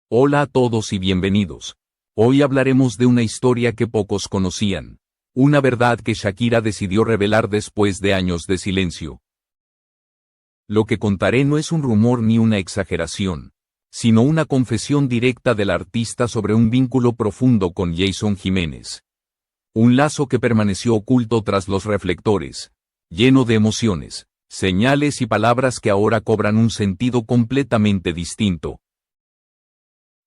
Hola a todos y bienvenidos. Hoy hablaremos de una historia que pocos conocían. Una verdad que Shakira decidió revelar después de años de silencio. Lo que contaré no es un rumor ni una exageración, sino una confesión directa del artista sobre un vínculo profundo con Jason Jiménez. Un lazo que permaneció oculto tras los reflectores, lleno de emociones, señales y palabras que ahora cobran un sentido completamente distinto.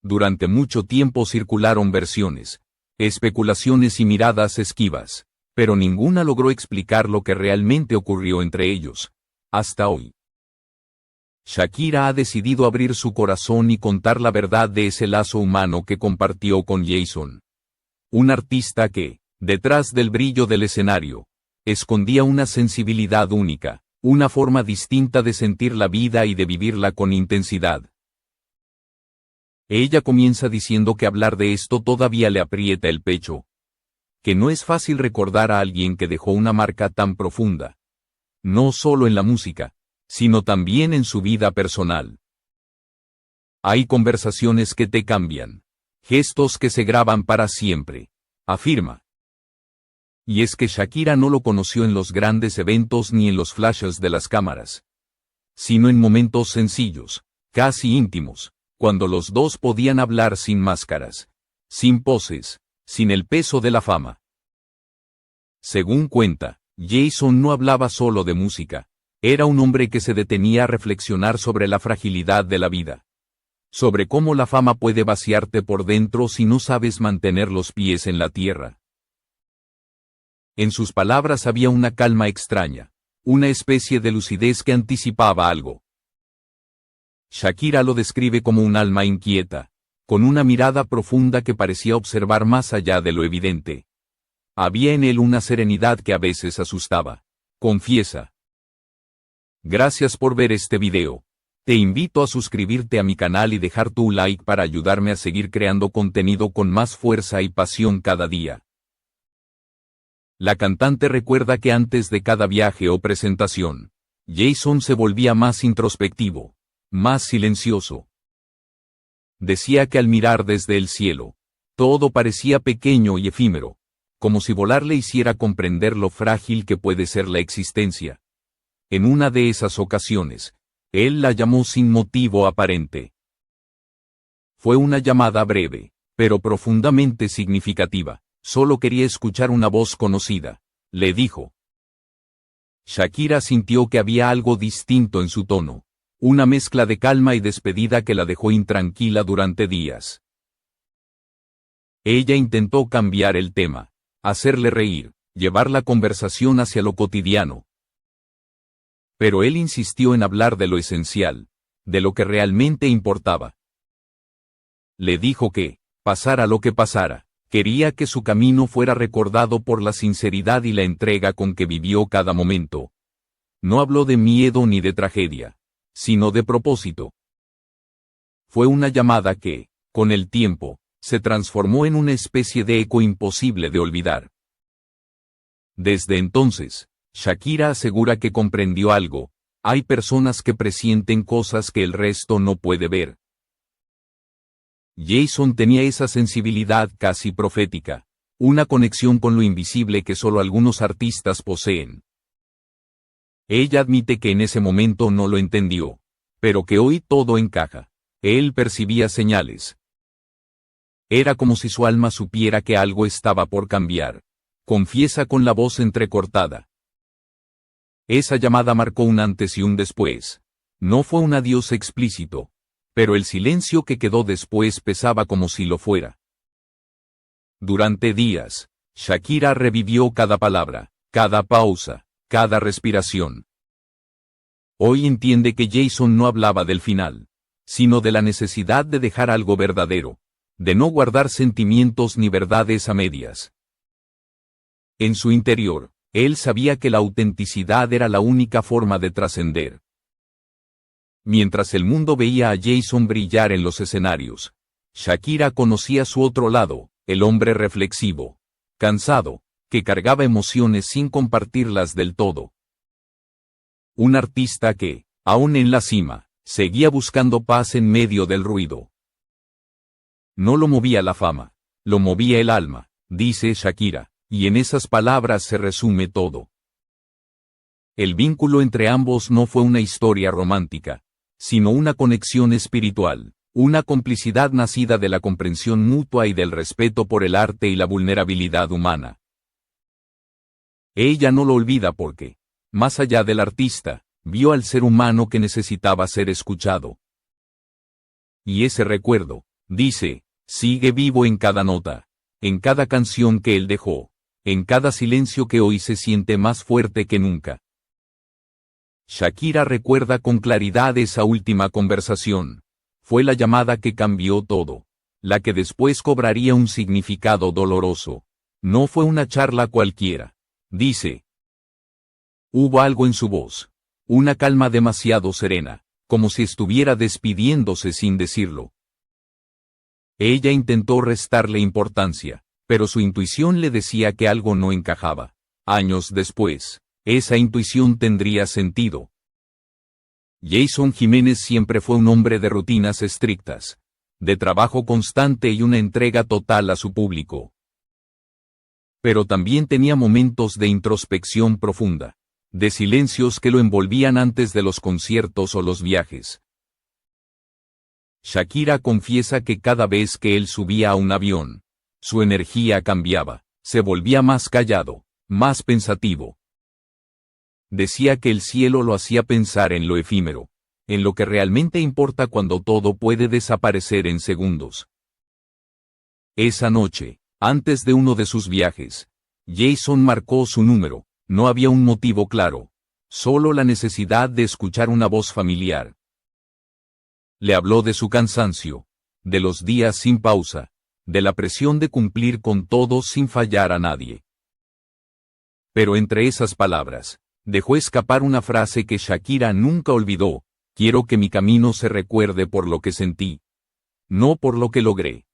Durante mucho tiempo circularon versiones, especulaciones y miradas esquivas, pero ninguna logró explicar lo que realmente ocurrió entre ellos, hasta hoy. Shakira ha decidido abrir su corazón y contar la verdad de ese lazo humano que compartió con Jason. Un artista que, detrás del brillo del escenario, escondía una sensibilidad única, una forma distinta de sentir la vida y de vivirla con intensidad. Ella comienza diciendo que hablar de esto todavía le aprieta el pecho. Que no es fácil recordar a alguien que dejó una marca tan profunda. No solo en la música, sino también en su vida personal. Hay conversaciones que te cambian. Gestos que se graban para siempre, afirma. Y es que Shakira no lo conoció en los grandes eventos ni en los flashes de las cámaras, sino en momentos sencillos, casi íntimos, cuando los dos podían hablar sin máscaras, sin poses, sin el peso de la fama. Según cuenta, Jason no hablaba solo de música, era un hombre que se detenía a reflexionar sobre la fragilidad de la vida, sobre cómo la fama puede vaciarte por dentro si no sabes mantener los pies en la tierra. En sus palabras había una calma extraña, una especie de lucidez que anticipaba algo. Shakira lo describe como un alma inquieta, con una mirada profunda que parecía observar más allá de lo evidente. Había en él una serenidad que a veces asustaba, confiesa. Gracias por ver este video. Te invito a suscribirte a mi canal y dejar tu like para ayudarme a seguir creando contenido con más fuerza y pasión cada día. La cantante recuerda que antes de cada viaje o presentación, Jason se volvía más introspectivo, más silencioso. Decía que al mirar desde el cielo, todo parecía pequeño y efímero, como si volar le hiciera comprender lo frágil que puede ser la existencia. En una de esas ocasiones, él la llamó sin motivo aparente. Fue una llamada breve, pero profundamente significativa. Solo quería escuchar una voz conocida, le dijo. Shakira sintió que había algo distinto en su tono, una mezcla de calma y despedida que la dejó intranquila durante días. Ella intentó cambiar el tema, hacerle reír, llevar la conversación hacia lo cotidiano. Pero él insistió en hablar de lo esencial, de lo que realmente importaba. Le dijo que, pasara lo que pasara, quería que su camino fuera recordado por la sinceridad y la entrega con que vivió cada momento. No habló de miedo ni de tragedia, sino de propósito. Fue una llamada que, con el tiempo, se transformó en una especie de eco imposible de olvidar. Desde entonces, Shakira asegura que comprendió algo: hay personas que presienten cosas que el resto no puede ver. Jason tenía esa sensibilidad casi profética, una conexión con lo invisible que solo algunos artistas poseen. Ella admite que en ese momento no lo entendió, pero que hoy todo encaja. Él percibía señales. Era como si su alma supiera que algo estaba por cambiar, confiesa con la voz entrecortada. Esa llamada marcó un antes y un después. No fue un adiós explícito, pero el silencio que quedó después pesaba como si lo fuera. Durante días, Shakira revivió cada palabra, cada pausa, cada respiración. Hoy entiende que Jason no hablaba del final, sino de la necesidad de dejar algo verdadero, de no guardar sentimientos ni verdades a medias. En su interior, él sabía que la autenticidad era la única forma de trascender. Mientras el mundo veía a Jason brillar en los escenarios, Shakira conocía su otro lado, el hombre reflexivo, cansado, que cargaba emociones sin compartirlas del todo. Un artista que, aún en la cima, seguía buscando paz en medio del ruido. No lo movía la fama, lo movía el alma, dice Shakira, y en esas palabras se resume todo. El vínculo entre ambos no fue una historia romántica, sino una conexión espiritual, una complicidad nacida de la comprensión mutua y del respeto por el arte y la vulnerabilidad humana. Ella no lo olvida porque, más allá del artista, vio al ser humano que necesitaba ser escuchado. Y ese recuerdo, dice, sigue vivo en cada nota, en cada canción que él dejó, en cada silencio que hoy se siente más fuerte que nunca. Shakira recuerda con claridad esa última conversación. Fue la llamada que cambió todo, la que después cobraría un significado doloroso. No fue una charla cualquiera, dice. Hubo algo en su voz, una calma demasiado serena, como si estuviera despidiéndose sin decirlo. Ella intentó restarle importancia, pero su intuición le decía que algo no encajaba. Años después, esa intuición tendría sentido. Jason Jiménez siempre fue un hombre de rutinas estrictas, de trabajo constante y una entrega total a su público. Pero también tenía momentos de introspección profunda, de silencios que lo envolvían antes de los conciertos o los viajes. Shakira confiesa que cada vez que él subía a un avión, su energía cambiaba, se volvía más callado, más pensativo. Decía que el cielo lo hacía pensar en lo efímero, en lo que realmente importa cuando todo puede desaparecer en segundos. Esa noche, antes de uno de sus viajes, Jason marcó su número, no había un motivo claro, solo la necesidad de escuchar una voz familiar. Le habló de su cansancio, de los días sin pausa, de la presión de cumplir con todo sin fallar a nadie. Pero entre esas palabras, dejó escapar una frase que Shakira nunca olvidó: quiero que mi camino se recuerde por lo que sentí, no por lo que logré.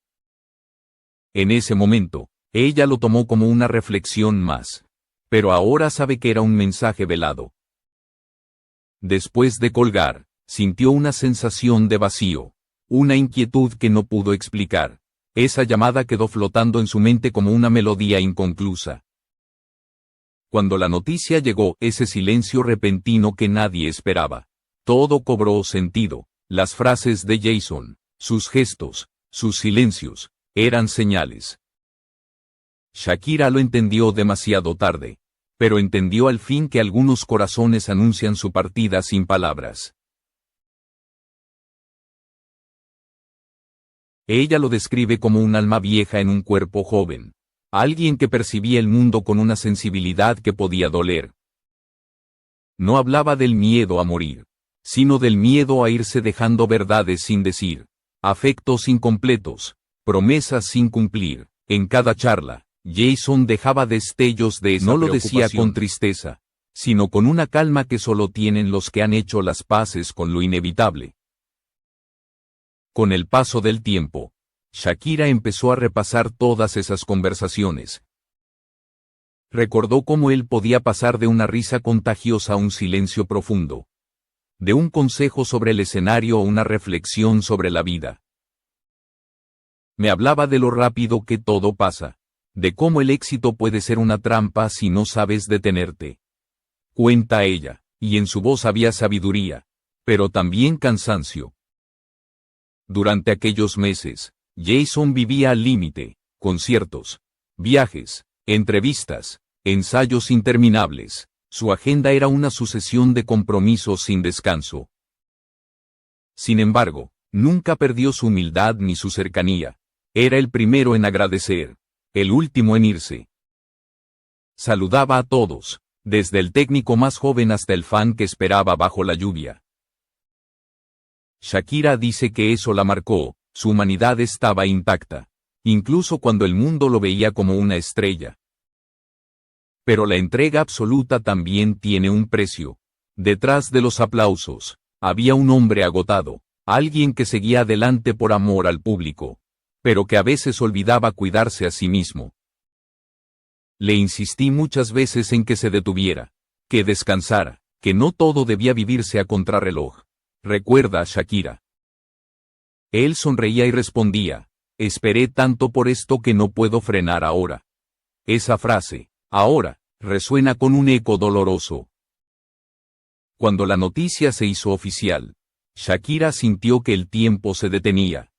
En ese momento, ella lo tomó como una reflexión más, pero ahora sabe que era un mensaje velado. Después de colgar, sintió una sensación de vacío, una inquietud que no pudo explicar. Esa llamada quedó flotando en su mente como una melodía inconclusa. Cuando la noticia llegó, ese silencio repentino que nadie esperaba, todo cobró sentido. Las frases de Jason, sus gestos, sus silencios, eran señales. Shakira lo entendió demasiado tarde, pero entendió al fin que algunos corazones anuncian su partida sin palabras. Ella lo describe como un alma vieja en un cuerpo joven, alguien que percibía el mundo con una sensibilidad que podía doler. No hablaba del miedo a morir, sino del miedo a irse dejando verdades sin decir, afectos incompletos, promesas sin cumplir. En cada charla, Jason dejaba destellos de esa preocupación. No lo decía con tristeza, sino con una calma que solo tienen los que han hecho las paces con lo inevitable. Con el paso del tiempo, Shakira empezó a repasar todas esas conversaciones. Recordó cómo él podía pasar de una risa contagiosa a un silencio profundo, de un consejo sobre el escenario a una reflexión sobre la vida. Me hablaba de lo rápido que todo pasa, de cómo el éxito puede ser una trampa si no sabes detenerte. Cuenta ella, y en su voz había sabiduría, pero también cansancio. Durante aquellos meses, Jason vivía al límite: conciertos, viajes, entrevistas, ensayos interminables. Su agenda era una sucesión de compromisos sin descanso. Sin embargo, nunca perdió su humildad ni su cercanía. Era el primero en agradecer, el último en irse. Saludaba a todos, desde el técnico más joven hasta el fan que esperaba bajo la lluvia. Shakira dice que eso la marcó, su humanidad estaba intacta, incluso cuando el mundo lo veía como una estrella. Pero la entrega absoluta también tiene un precio. Detrás de los aplausos, había un hombre agotado, alguien que seguía adelante por amor al público, pero que a veces olvidaba cuidarse a sí mismo. Le insistí muchas veces en que se detuviera, que descansara, que no todo debía vivirse a contrarreloj. Recuerda a Shakira. Él sonreía y respondía: esperé tanto por esto que no puedo frenar ahora. Esa frase, ahora, resuena con un eco doloroso. Cuando la noticia se hizo oficial, Shakira sintió que el tiempo se detenía.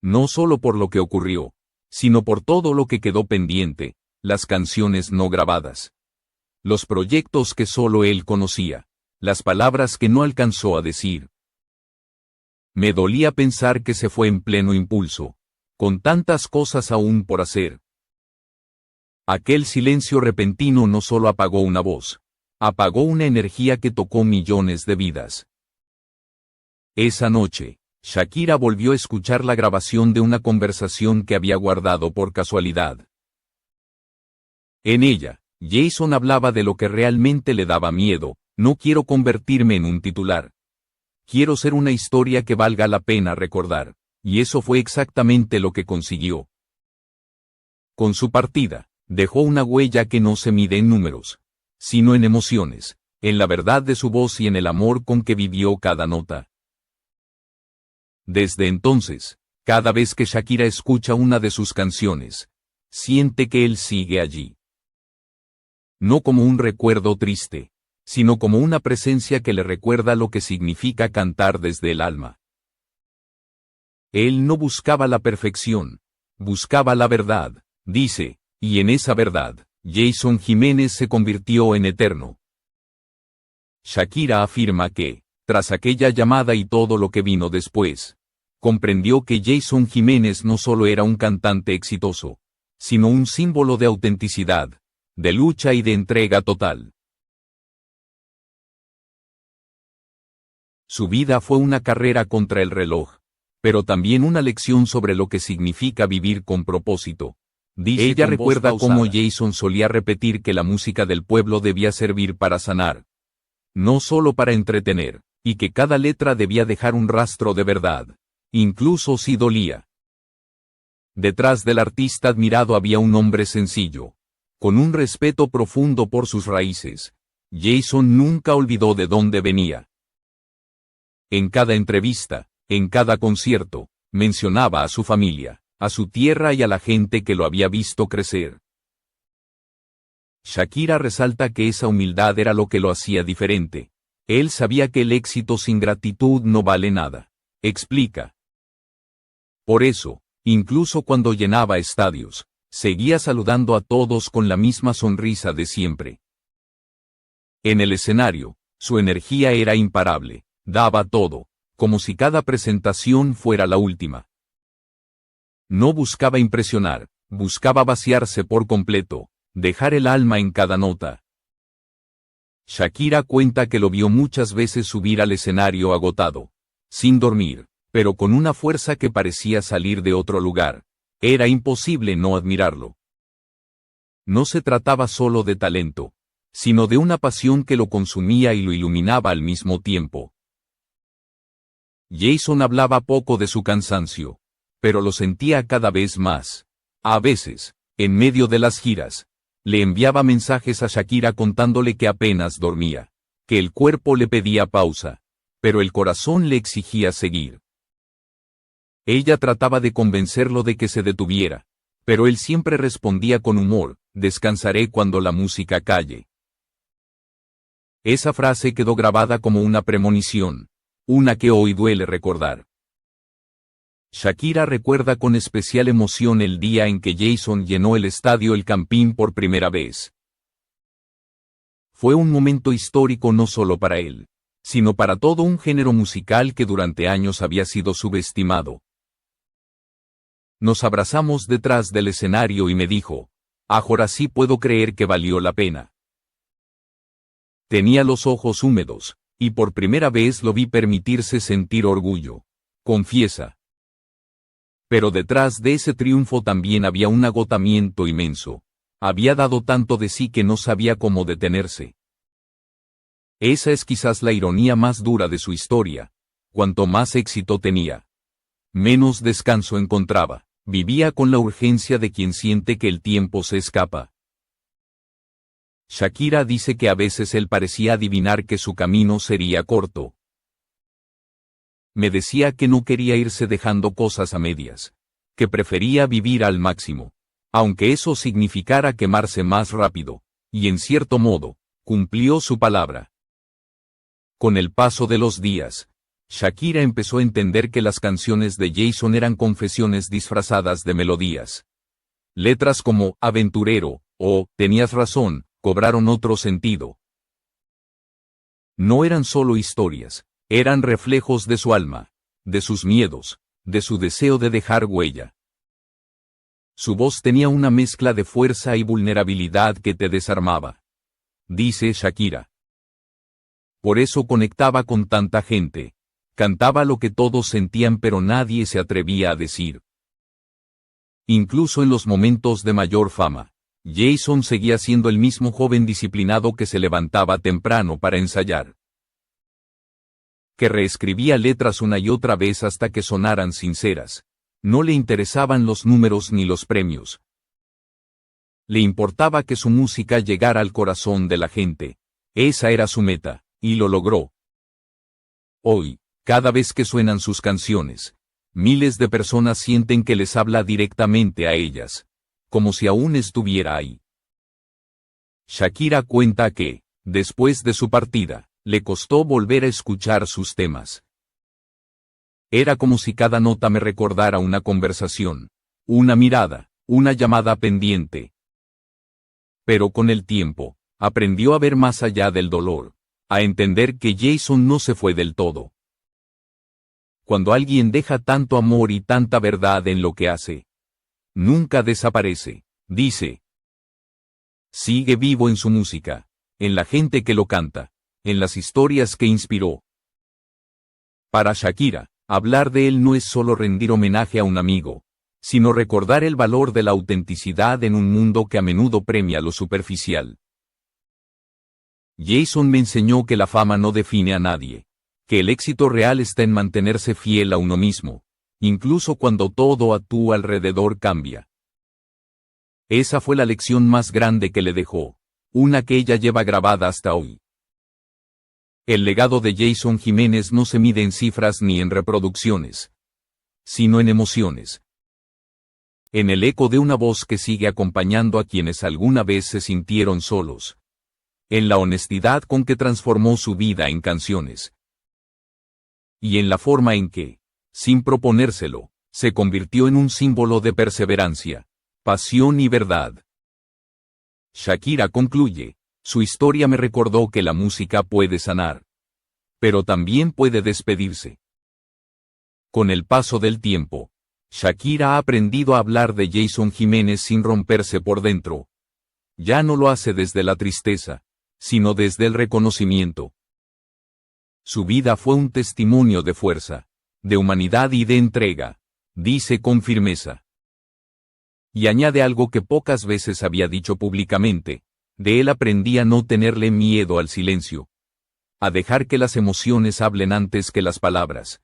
No solo por lo que ocurrió, sino por todo lo que quedó pendiente, las canciones no grabadas. Los proyectos que solo él conocía, las palabras que no alcanzó a decir. Me dolía pensar que se fue en pleno impulso, con tantas cosas aún por hacer. Aquel silencio repentino no solo apagó una voz, apagó una energía que tocó millones de vidas. Esa noche, Shakira volvió a escuchar la grabación de una conversación que había guardado por casualidad. En ella, Jason hablaba de lo que realmente le daba miedo: no quiero convertirme en un titular. Quiero ser una historia que valga la pena recordar, y eso fue exactamente lo que consiguió. Con su partida, dejó una huella que no se mide en números, sino en emociones, en la verdad de su voz y en el amor con que vivió cada nota. Desde entonces, cada vez que Shakira escucha una de sus canciones, siente que él sigue allí. No como un recuerdo triste, sino como una presencia que le recuerda lo que significa cantar desde el alma. Él no buscaba la perfección, buscaba la verdad, dice, y en esa verdad, Jason Jiménez se convirtió en eterno. Shakira afirma que, tras aquella llamada y todo lo que vino después, comprendió que Jason Jiménez no solo era un cantante exitoso, sino un símbolo de autenticidad, de lucha y de entrega total. Su vida fue una carrera contra el reloj, pero también una lección sobre lo que significa vivir con propósito. Ella recuerda cómo Jason solía repetir que la música del pueblo debía servir para sanar, no solo para entretener, y que cada letra debía dejar un rastro de verdad, incluso si dolía. Detrás del artista admirado había un hombre sencillo, con un respeto profundo por sus raíces. Jason nunca olvidó de dónde venía. En cada entrevista, en cada concierto, mencionaba a su familia, a su tierra y a la gente que lo había visto crecer. Shakira resalta que esa humildad era lo que lo hacía diferente. Él sabía que el éxito sin gratitud no vale nada. Explica. Por eso, incluso cuando llenaba estadios, seguía saludando a todos con la misma sonrisa de siempre. En el escenario, su energía era imparable. Daba todo, como si cada presentación fuera la última. No buscaba impresionar, buscaba vaciarse por completo, dejar el alma en cada nota. Shakira cuenta que lo vio muchas veces subir al escenario agotado, sin dormir, pero con una fuerza que parecía salir de otro lugar. Era imposible no admirarlo. No se trataba solo de talento, sino de una pasión que lo consumía y lo iluminaba al mismo tiempo. Jason hablaba poco de su cansancio, pero lo sentía cada vez más. A veces, en medio de las giras, le enviaba mensajes a Shakira contándole que apenas dormía, que el cuerpo le pedía pausa, pero el corazón le exigía seguir. Ella trataba de convencerlo de que se detuviera, pero él siempre respondía con humor: descansaré cuando la música calle. Esa frase quedó grabada como una premonición, una que hoy duele recordar. Shakira recuerda con especial emoción el día en que Jason llenó el estadio El Campín por primera vez. Fue un momento histórico no solo para él, sino para todo un género musical que durante años había sido subestimado. Nos abrazamos detrás del escenario y me dijo: ahora sí puedo creer que valió la pena. Tenía los ojos húmedos, y por primera vez lo vi permitirse sentir orgullo, confiesa. Pero detrás de ese triunfo también había un agotamiento inmenso. Había dado tanto de sí que no sabía cómo detenerse. Esa es quizás la ironía más dura de su historia. Cuanto más éxito tenía, menos descanso encontraba. Vivía con la urgencia de quien siente que el tiempo se escapa. Shakira dice que a veces él parecía adivinar que su camino sería corto. Me decía que no quería irse dejando cosas a medias, que prefería vivir al máximo, aunque eso significara quemarse más rápido, y en cierto modo, cumplió su palabra. Con el paso de los días, Shakira empezó a entender que las canciones de Jason eran confesiones disfrazadas de melodías. Letras como "Aventurero" o "Tenías razón" cobraron otro sentido. No eran solo historias, eran reflejos de su alma, de sus miedos, de su deseo de dejar huella. Su voz tenía una mezcla de fuerza y vulnerabilidad que te desarmaba, dice Shakira. Por eso conectaba con tanta gente. Cantaba lo que todos sentían pero nadie se atrevía a decir. Incluso en los momentos de mayor fama, Jason seguía siendo el mismo joven disciplinado que se levantaba temprano para ensayar, que reescribía letras una y otra vez hasta que sonaran sinceras. No le interesaban los números ni los premios. Le importaba que su música llegara al corazón de la gente. Esa era su meta, y lo logró. Hoy, cada vez que suenan sus canciones, miles de personas sienten que les habla directamente a ellas, como si aún estuviera ahí. Shakira cuenta que, después de su partida, le costó volver a escuchar sus temas. Era como si cada nota me recordara una conversación, una mirada, una llamada pendiente. Pero con el tiempo, aprendió a ver más allá del dolor, a entender que Jason no se fue del todo. Cuando alguien deja tanto amor y tanta verdad en lo que hace, nunca desaparece, dice. Sigue vivo en su música, en la gente que lo canta, en las historias que inspiró. Para Shakira, hablar de él no es solo rendir homenaje a un amigo, sino recordar el valor de la autenticidad en un mundo que a menudo premia lo superficial. Jason me enseñó que la fama no define a nadie, que el éxito real está en mantenerse fiel a uno mismo, incluso cuando todo a tu alrededor cambia. Esa fue la lección más grande que le dejó, una que ella lleva grabada hasta hoy. El legado de Jason Jiménez no se mide en cifras ni en reproducciones, sino en emociones. En el eco de una voz que sigue acompañando a quienes alguna vez se sintieron solos. En la honestidad con que transformó su vida en canciones. Y en la forma en que, sin proponérselo, se convirtió en un símbolo de perseverancia, pasión y verdad. Shakira concluye, su historia me recordó que la música puede sanar, pero también puede despedirse. Con el paso del tiempo, Shakira ha aprendido a hablar de Jason Jiménez sin romperse por dentro. Ya no lo hace desde la tristeza, sino desde el reconocimiento. Su vida fue un testimonio de fuerza, de humanidad y de entrega, dice con firmeza. Y añade algo que pocas veces había dicho públicamente, de él aprendí a no tenerle miedo al silencio, a dejar que las emociones hablen antes que las palabras.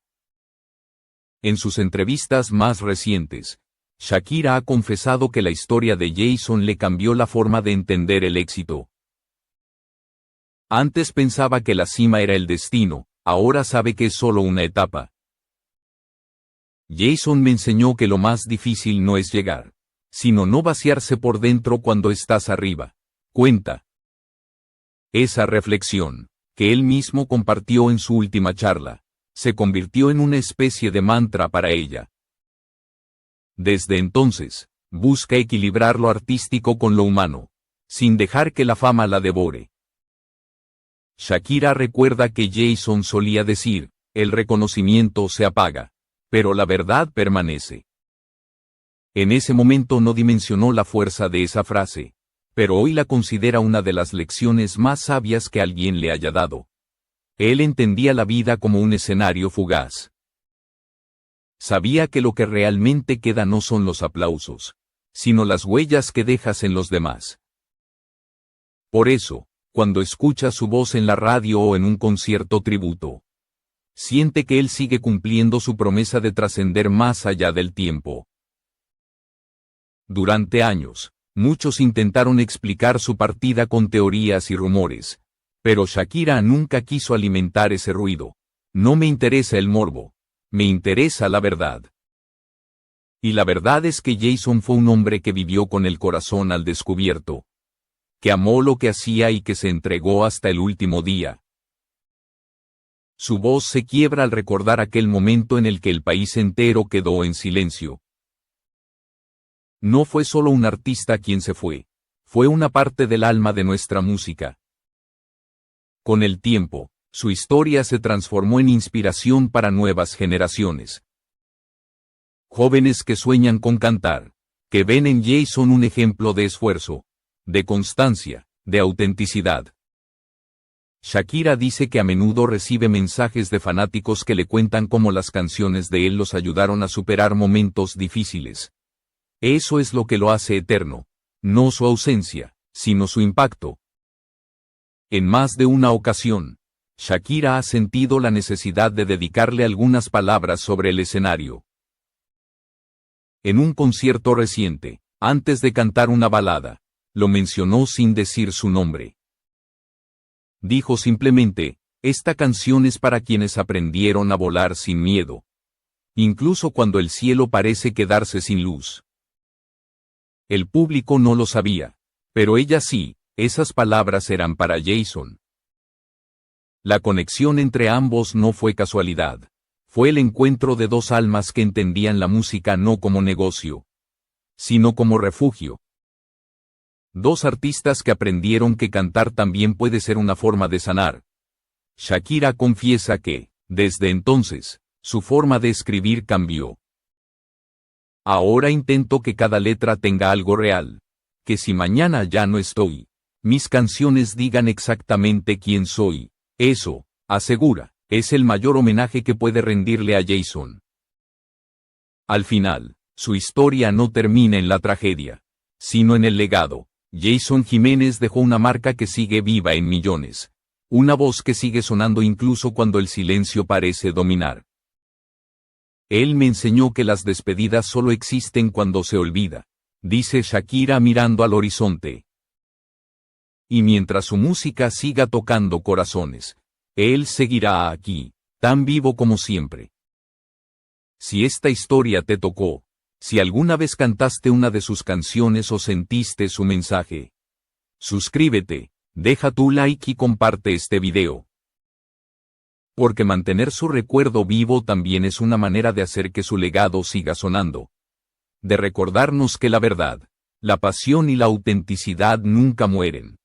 En sus entrevistas más recientes, Shakira ha confesado que la historia de Jason le cambió la forma de entender el éxito. Antes pensaba que la cima era el destino, ahora sabe que es solo una etapa. Jason me enseñó que lo más difícil no es llegar, sino no vaciarse por dentro cuando estás arriba, cuenta. Esa reflexión, que él mismo compartió en su última charla, se convirtió en una especie de mantra para ella. Desde entonces, busca equilibrar lo artístico con lo humano, sin dejar que la fama la devore. Shakira recuerda que Jason solía decir, el reconocimiento se apaga, pero la verdad permanece. En ese momento no dimensionó la fuerza de esa frase, pero hoy la considera una de las lecciones más sabias que alguien le haya dado. Él entendía la vida como un escenario fugaz. Sabía que lo que realmente queda no son los aplausos, sino las huellas que dejas en los demás. Por eso, cuando escucha su voz en la radio o en un concierto tributo, siente que él sigue cumpliendo su promesa de trascender más allá del tiempo. Durante años, muchos intentaron explicar su partida con teorías y rumores, pero Shakira nunca quiso alimentar ese ruido. No me interesa el morbo, me interesa la verdad. Y la verdad es que Jason fue un hombre que vivió con el corazón al descubierto, que amó lo que hacía y que se entregó hasta el último día. Su voz se quiebra al recordar aquel momento en el que el país entero quedó en silencio. No fue solo un artista quien se fue una parte del alma de nuestra música. Con el tiempo, su historia se transformó en inspiración para nuevas generaciones. Jóvenes que sueñan con cantar, que ven en Jason un ejemplo de esfuerzo, de constancia, de autenticidad. Shakira dice que a menudo recibe mensajes de fanáticos que le cuentan cómo las canciones de él los ayudaron a superar momentos difíciles. Eso es lo que lo hace eterno, no su ausencia, sino su impacto. En más de una ocasión, Shakira ha sentido la necesidad de dedicarle algunas palabras sobre el escenario. En un concierto reciente, antes de cantar una balada, lo mencionó sin decir su nombre. Dijo simplemente, esta canción es para quienes aprendieron a volar sin miedo. Incluso cuando el cielo parece quedarse sin luz. El público no lo sabía, pero ella sí, esas palabras eran para Jason. La conexión entre ambos no fue casualidad. Fue el encuentro de dos almas que entendían la música no como negocio, sino como refugio. Dos artistas que aprendieron que cantar también puede ser una forma de sanar. Shakira confiesa que, desde entonces, su forma de escribir cambió. Ahora intento que cada letra tenga algo real. Que si mañana ya no estoy, mis canciones digan exactamente quién soy. Eso, asegura, es el mayor homenaje que puede rendirle a Jason. Al final, su historia no termina en la tragedia, sino en el legado. Jason Jiménez dejó una marca que sigue viva en millones. Una voz que sigue sonando incluso cuando el silencio parece dominar. Él me enseñó que las despedidas solo existen cuando se olvida, dice Shakira mirando al horizonte. Y mientras su música siga tocando corazones, él seguirá aquí, tan vivo como siempre. Si esta historia te tocó, si alguna vez cantaste una de sus canciones o sentiste su mensaje, suscríbete, deja tu like y comparte este video. Porque mantener su recuerdo vivo también es una manera de hacer que su legado siga sonando. De recordarnos que la verdad, la pasión y la autenticidad nunca mueren.